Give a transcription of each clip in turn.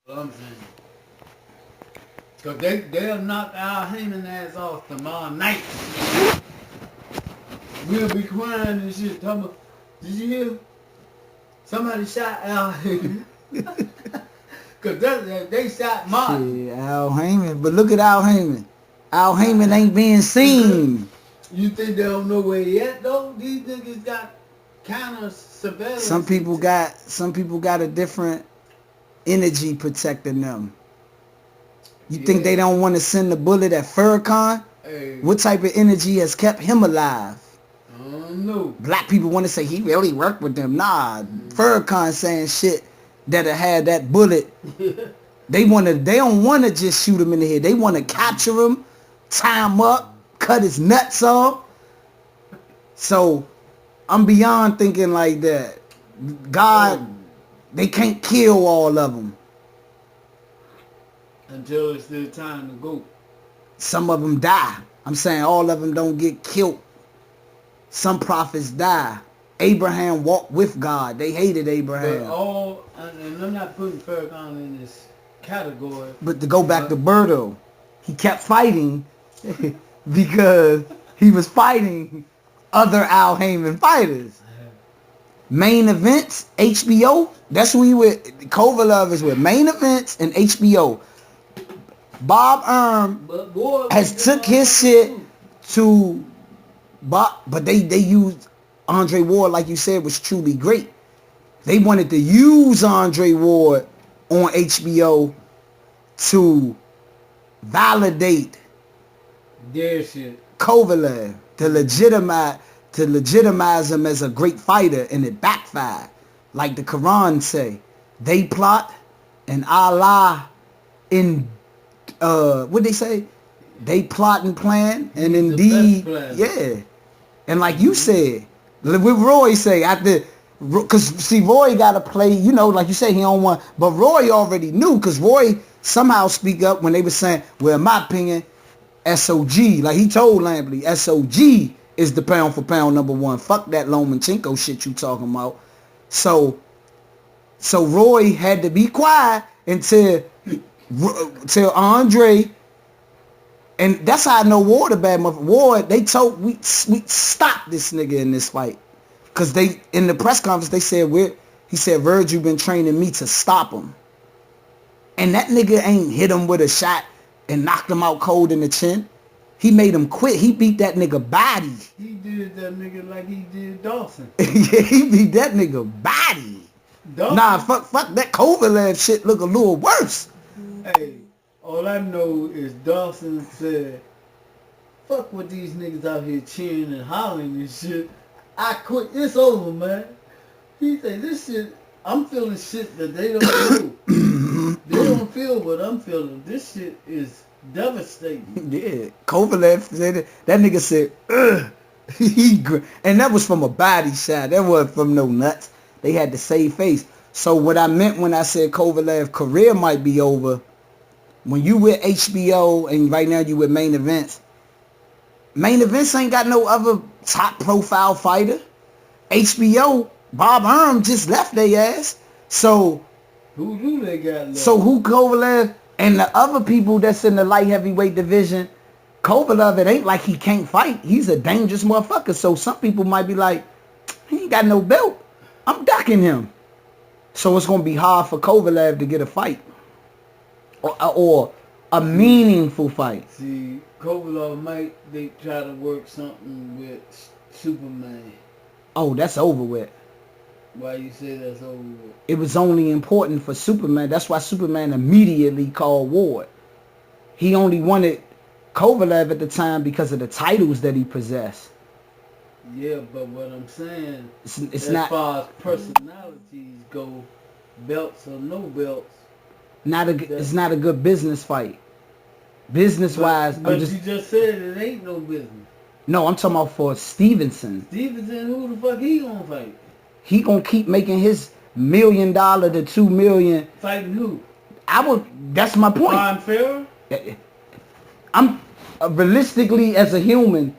Well, I'm saying. Because they'll knock our Haymon ass off tomorrow night. We'll be crying and shit. Talking about, did you hear? Somebody shot Al Haymon. Because they shot Martin. Shit, Al Haymon. But look at Al Haymon. Al Haymon ain't being seen. You think they don't know where he at though? These niggas got kind of surveillance. Some people got a different energy protecting them. You think they don't want to send the bullet at Farrakhan? Hey, What type of energy has kept him alive? I don't know. Black people want to say he really worked with them. Nah, Farrakhan saying shit that'll have that bullet. They don't want to just shoot him in the head. They want to capture him, tie him up, cut his nuts off. So I'm beyond thinking like that. God, they can't kill all of them. Until it's their time to go. Some of them die. I'm saying all of them don't get killed. Some prophets die. Abraham walked with God. They hated Abraham. But and I'm not putting Farrakhan in this category. But to go back to Birdo, he kept fighting because he was fighting other Al Haymon fighters. Main events, HBO. That's who he with. Kovalov is with. Main events and HBO. Bob has took his shit to Bob, but they used Andre Ward, like you said, was truly great. They wanted to use Andre Ward on HBO to validate their shit. Kovalev, to legitimize him as a great fighter, and it backfired. Like the Quran say, they plot and Allah in what they say? They plot and plan, and indeed, yeah. And like you said, what Roy say after, because see, Roy got to play, you know, like you say, he don't want, but Roy already knew, because Roy somehow speak up when they were saying, well, in my opinion, SOG, like he told Lampley, SOG is the pound for pound number one. Fuck that Lomachenko shit you talking about. So Roy had to be quiet until Andre, and that's how I know Ward a bad mother. Ward, they told we stop this nigga in this fight, cause they in the press conference they said he said Virgil been training me to stop him, and that nigga ain't hit him with a shot and knocked him out cold in the chin. He made him quit. He beat that nigga body. He did that nigga like he did Dawson. Yeah, he beat that nigga body. Dawson. Nah, fuck that Kovalev shit look a little worse. Hey, all I know is Dawson said, fuck with these niggas out here cheering and hollering and shit. I quit. It's over, man. He said, this shit, I'm feeling shit that they don't feel. They don't feel what I'm feeling. This shit is devastating. Yeah, Kovalev said it. That nigga said, ugh. And that was from a body shot. That wasn't from no nuts. They had to save face. So what I meant when I said Kovalev career might be over, when you with HBO and right now you with main events ain't got no other top profile fighter. HBO, Bob Arum just left their ass. So who do they got left? So who Kovalev and the other people that's in the light heavyweight division, Kovalev, it ain't like he can't fight. He's a dangerous motherfucker. So some people might be like, he ain't got no belt. I'm ducking him. So it's going to be hard for Kovalev to get a fight. Or a meaningful fight. See, Kovalev they try to work something with Superman. Oh, that's over with. Why you say that's over with? It was only important for Superman. That's why Superman immediately called Ward. He only wanted Kovalev at the time because of the titles that he possessed. Yeah, but what I'm saying, it's as not, far as personalities go, belts or no belts, it's not a good business fight. Business-wise, but you just said it ain't no business. No, I'm talking about for Stevenson. Stevenson, who the fuck he gonna fight? He gonna keep making his $1 million to $2 million. Fighting who? That's my point. Ron Farrell? I'm realistically as a human,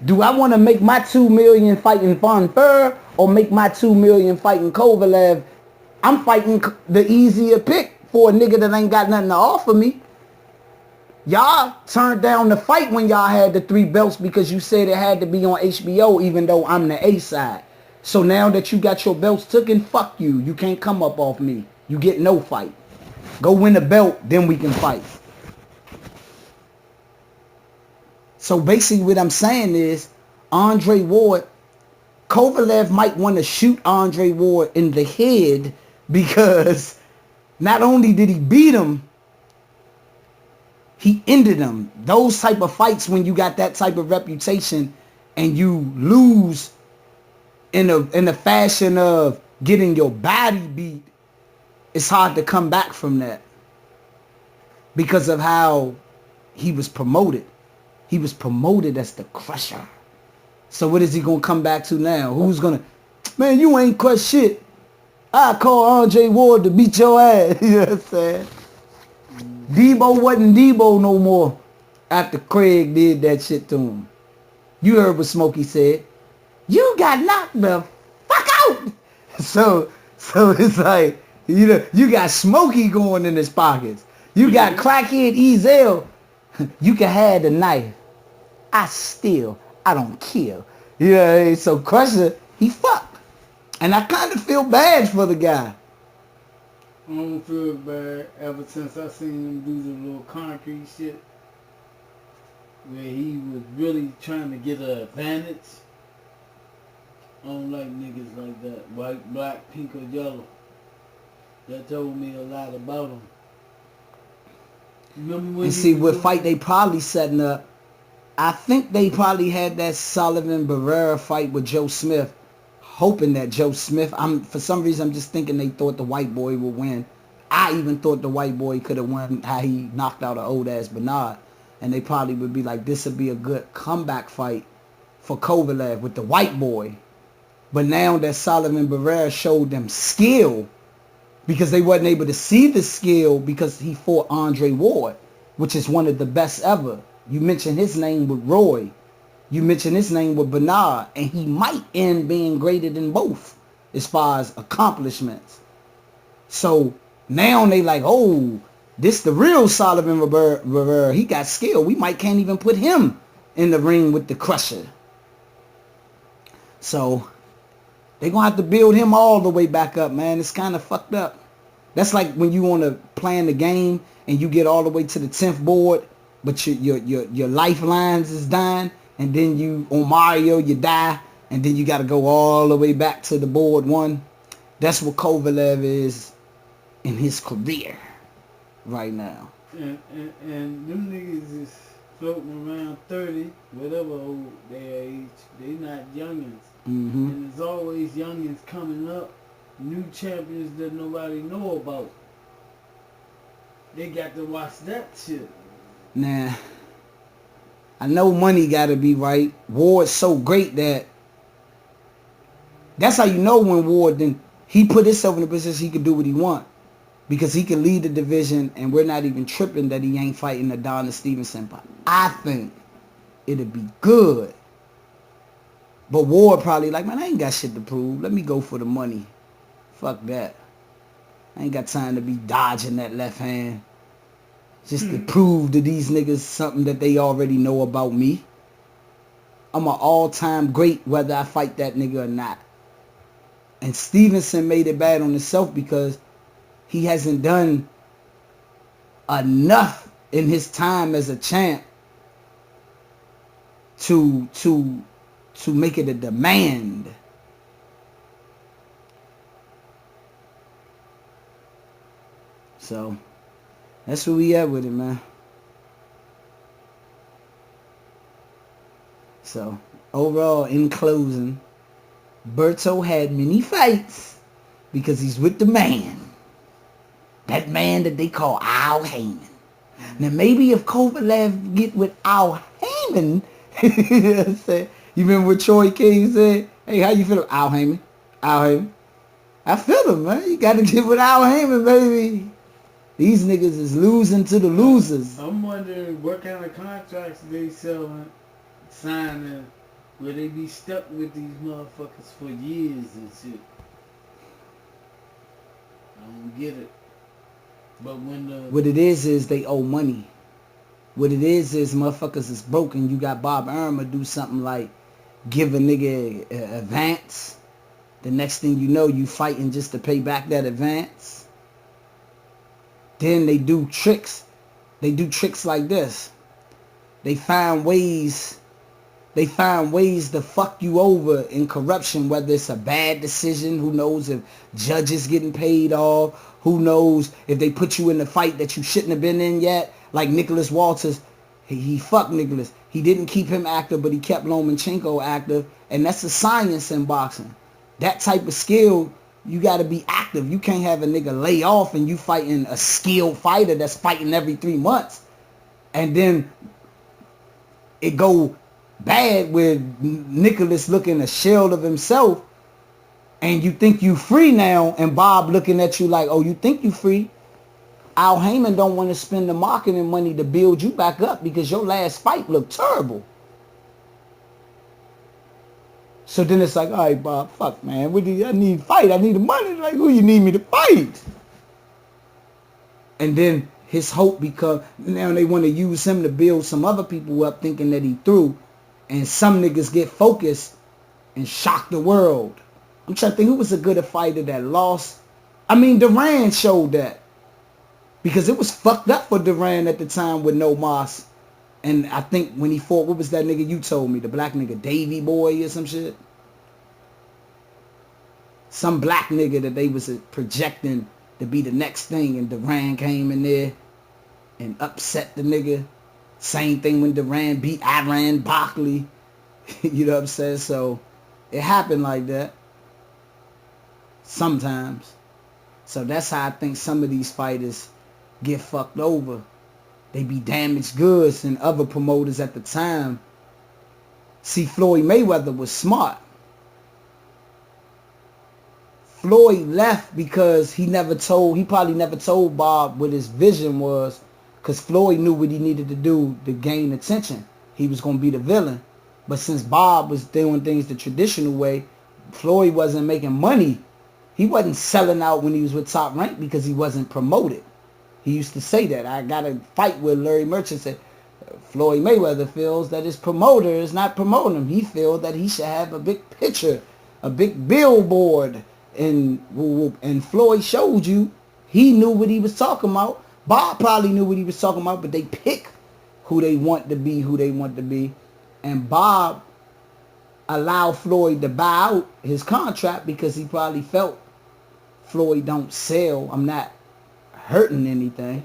do I want to make my $2 million fighting Von Ferrer or make my $2 million fighting Kovalev? I'm fighting the easier pick, for a nigga that ain't got nothing to offer me. Y'all turned down the fight when y'all had the 3 belts because you said it had to be on HBO even though I'm the A side. So now that you got your belts taken, fuck you. You can't come up off me. You get no fight. Go win the belt, then we can fight. So basically what I'm saying is Andre Ward, Kovalev might want to shoot Andre Ward in the head because not only did he beat him, he ended him. Those type of fights when you got that type of reputation and you lose in a fashion of getting your body beat, it's hard to come back from that because of how he was promoted. He was promoted as the crusher. So what is he going to come back to now? Who's going to... Man, you ain't crushed shit. I call Andre Ward to beat your ass. You know what I'm saying? Debo wasn't Debo no more after Craig did that shit to him. You heard what Smokey said. You got knocked the fuck out. So it's like, you know, you got Smokey going in his pockets. You got crackhead Ezel. You can have the knife. I don't kill. You know what I mean? So Crusher, he fucked. And I kind of feel bad for the guy. I don't feel bad ever since I seen him do the little concrete shit where he was really trying to get an advantage. I don't like niggas like that. White, black, pink, or yellow. That told me a lot about him. Remember when and see what fight they probably setting up. I think they probably had that Sullivan Barrera fight with Joe Smith, hoping that Joe Smith, for some reason I'm just thinking they thought the white boy would win. I even thought the white boy could have won how he knocked out an old ass Bernard. And they probably would be like, this would be a good comeback fight for Kovalev with the white boy. But now that Sullivan Barrera showed them skill, because they wasn't able to see the skill because he fought Andre Ward, which is one of the best ever. You mentioned his name with Roy. You mentioned his name with Bernard. And he might end being greater than both as far as accomplishments. So now they like, oh, this the real Sullivan Barrera. He got skill. We might can't even put him in the ring with the Crusher. So they're going to have to build him all the way back up, man. It's kind of fucked up. That's like when you want to plan the game and you get all the way to the 10th board, but your lifelines is dying, and then you, on Mario, you die, and then you got to go all the way back to the board 1. That's what Kovalev is in his career right now. And them niggas is floating around 30, whatever old their age. They not youngins. Mm-hmm. And there's always youngins coming up, new champions that nobody know about. They got to watch that shit. Nah, I know money got to be right. Ward's so great that's how you know when Ward, then he put himself in a position he could do what he want. Because he can lead the division, and we're not even tripping that he ain't fighting Adonis Stevenson. But I think it'd be good. But Ward probably like, man, I ain't got shit to prove. Let me go for the money. Fuck that. I ain't got time to be dodging that left hand. Just to prove to these niggas something that they already know about me. I'm an all-time great whether I fight that nigga or not. And Stevenson made it bad on himself because he hasn't done enough in his time as a champ to make it a demand. So that's where we at with it, man. So overall, in closing, Berto had many fights because he's with the man. That man that they call Al Haymon. Now maybe if Kovalev get with Al Haymon, you know what I'm saying? You remember what Troy King said? Hey, how you feel? Al Haymon. Al Haymon. I feel him, man. You got to get with Al Haymon, baby. These niggas is losing to the losers. I'm wondering what kind of contracts they selling, signing, where they be stuck with these motherfuckers for years and shit. I don't get it. But when what it is they owe money. What it is motherfuckers is broken. You got Bob Irma do something like give a nigga an advance. The next thing you know, you fighting just to pay back that advance. Then they do tricks. They do tricks like this. They find ways to fuck you over in corruption, whether it's a bad decision. Who knows if judges getting paid off? Who knows if they put you in the fight that you shouldn't have been in yet? Like Nicholas Walters, he fucked Nicholas. He didn't keep him active, but he kept Lomachenko active. And that's a science in boxing. That type of skill, you got to be active. You can't have a nigga lay off and you fighting a skilled fighter that's fighting every 3 months. And then it go bad with Nicholas looking a shell of himself and you think you free now and Bob looking at you like, oh, you think you free? Al Haymon don't want to spend the marketing money to build you back up because your last fight looked terrible. So then it's like, all right, Bob, fuck, man. I need to fight. I need the money. Like, who you need me to fight? And then his hope becomes, now they want to use him to build some other people up thinking that he threw. And some niggas get focused and shock the world. I'm trying to think who was a good fighter that lost. I mean, Duran showed that. Because it was fucked up for Duran at the time with no Moss. And I think when he fought, what was that nigga you told me? The black nigga, Davy Boy or some shit? Some black nigga that they was projecting to be the next thing. And Duran came in there and upset the nigga. Same thing when Duran beat Iran Barkley. You know what I'm saying? So it happened like that. Sometimes. So that's how I think some of these fighters get fucked over. They be damaged goods, and other promoters at the time. See, Floyd Mayweather was smart. Floyd left because he probably never told Bob what his vision was, because Floyd knew what he needed to do to gain attention. He was going to be the villain. But since Bob was doing things the traditional way, Floyd wasn't making money. He wasn't selling out when he was with Top Rank because he wasn't promoted. He used to say that. I got a fight with Larry Merchant. Said Floyd Mayweather feels that his promoter is not promoting him. He feels that he should have a big picture, a big billboard. And Floyd showed you he knew what he was talking about. Bob probably knew what he was talking about, but they pick who they want to be, And Bob allowed Floyd to buy out his contract because he probably felt Floyd don't sell. I'm not hurting anything.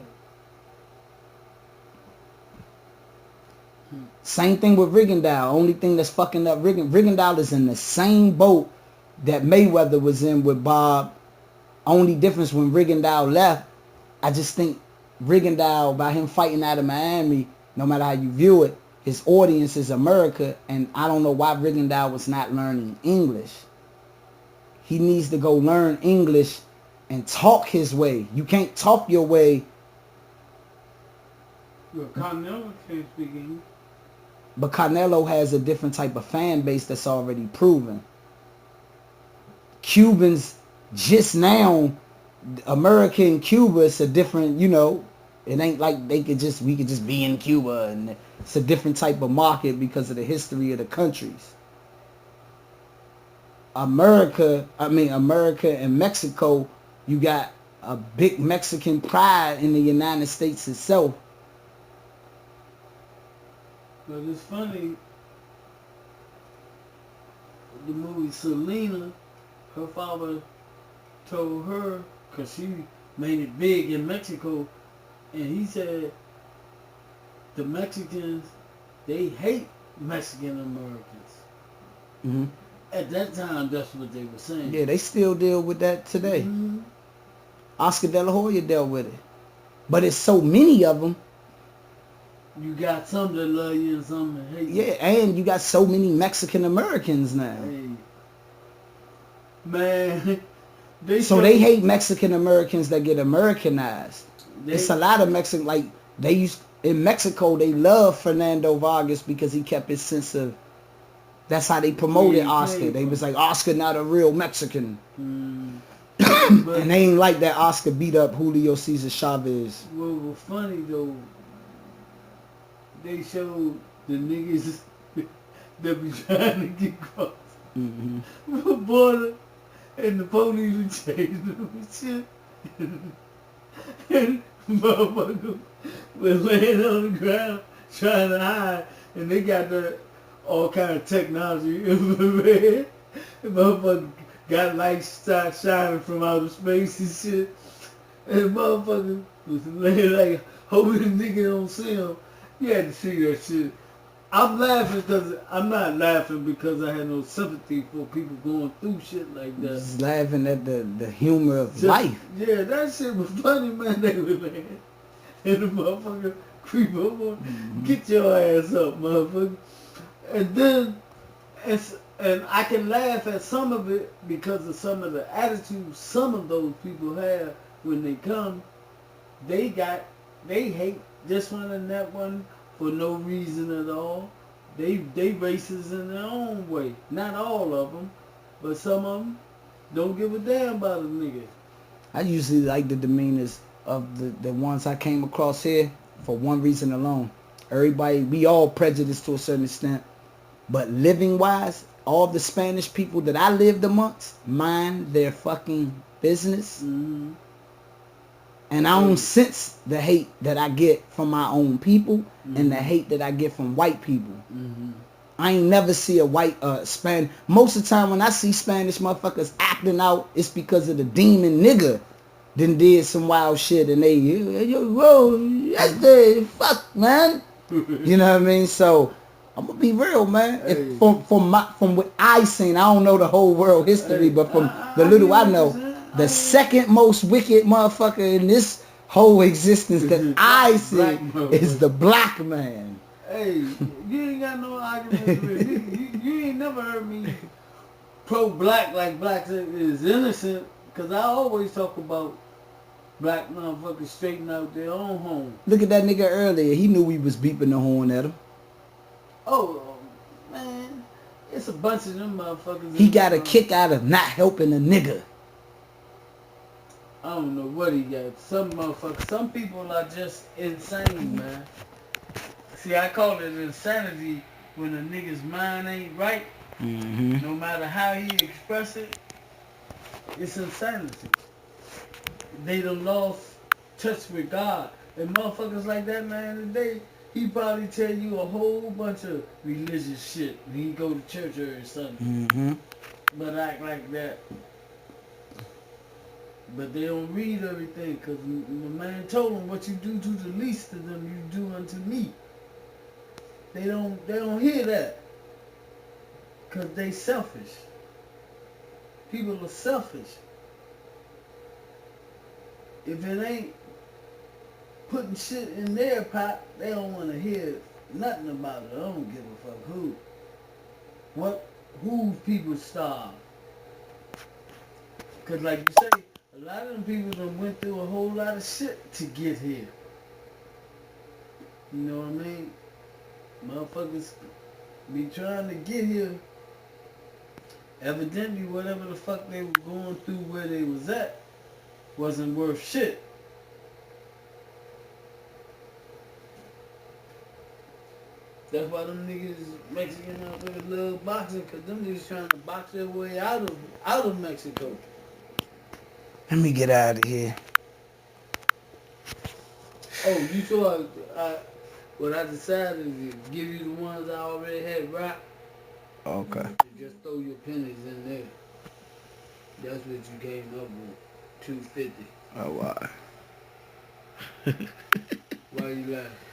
Same thing with Rigondeaux. Only thing that's fucking up Rigondeaux is in the same boat that Mayweather was in with Bob. Only difference when Rigondeaux left, I just think Rigondeaux, by him fighting out of Miami, no matter how you view it, his audience is America, and I don't know why Rigondeaux was not learning English. He needs to go learn English and talk his way. You can't talk your way. Well, Canelo can't speak English. But Canelo has a different type of fan base that's already proven. Cubans just now, America and Cuba, it's a different, it ain't like we could just be in Cuba, and it's a different type of market because of the history of the countries. America and Mexico, you got a big Mexican pride in the United States itself. But it's funny, the movie Selena, her father told her, because she made it big in Mexico, and he said the Mexicans, they hate Mexican Americans. Mm-hmm. At that time, that's what they were saying. Yeah, they still deal with that today. Mm-hmm. Oscar De La Hoya dealt with it. But it's so many of them. You got some that love you and some that hate you. Yeah, and you got so many Mexican Americans now. Hey. Man, they hate Mexican Americans that get Americanized. It's a lot of Mexican, in Mexico, they love Fernando Vargas because he kept his sense of, that's how they promoted Oscar. They was like, Oscar not a real Mexican. But And they ain't like that Oscar beat up Julio Cesar Chavez. what was funny though, they showed the niggas that be trying to get across the border, and the police would chase them and shit. And motherfuckers was laying on the ground trying to hide, and they got all kind of technology infrared. And motherfuckers got lights start shining from outer space and shit. And motherfuckers was laying like hoping the nigga don't see him. You had to see that shit. I'm laughing because I'm not laughing because I had no sympathy for people going through shit like that. Just laughing at the humor of life. Yeah, that shit was funny, man. They were laughing. And the motherfucker creep up on, get your ass up, motherfucker. And then, and I can laugh at some of it because of some of the attitudes some of those people have when they come. They hate this one and that one for no reason at all. They racist in their own way. Not all of them, but some of them don't give a damn about a nigga. I usually like the demeanors of the ones I came across here for one reason alone. Everybody, we all prejudiced to a certain extent, but living wise, all the Spanish people that I lived amongst mind their fucking business. Mm-hmm. And I don't sense the hate that I get from my own people and the hate that I get from white people. Mm-hmm. I ain't never see a white Spanish. Most of the time when I see Spanish motherfuckers acting out, it's because of the demon nigga did some wild shit and they, whoa, that's the fuck, man. You know what I mean? So I'm gonna be real, man. Hey. If from what I seen, I don't know the whole world history, but from the little I know, the second most wicked motherfucker in this whole existence that I see is the black man. Hey, you ain't got no argument with it. You ain't never heard me pro-black like black is innocent, because I always talk about black motherfuckers straighten out their own home. Look at that nigga earlier. He knew we was beeping the horn at him. Oh, man. It's a bunch of them motherfuckers. He got a kick out of not helping a nigga. I don't know what he got. Some motherfuckers, some people are just insane, man. See, I call it insanity when a nigga's mind ain't right. Mm-hmm. No matter how he express it, it's insanity. They done lost touch with God. And motherfuckers like that man today, he probably tell you a whole bunch of religious shit when he go to church every Sunday. Mm-hmm. But act like that. But they don't read everything, because the man told them, what you do to the least of them, you do unto me. They don't hear that, because they selfish. People are selfish. If it ain't putting shit in their pot, they don't want to hear nothing about it. I don't give a fuck who. Who people starve. Because like you say, a lot of them people done went through a whole lot of shit to get here. You know what I mean? Motherfuckers be trying to get here. Evidently, whatever the fuck they were going through where they was at wasn't worth shit. That's why them niggas Mexican out there love boxing, because them niggas trying to box their way out of Mexico. Let me get out of here. Oh, you saw what I decided to give you the ones I already had wrapped. Okay. Just throw your pennies in there. That's what you came up with. $2.50. Oh, wow. Why you laughing?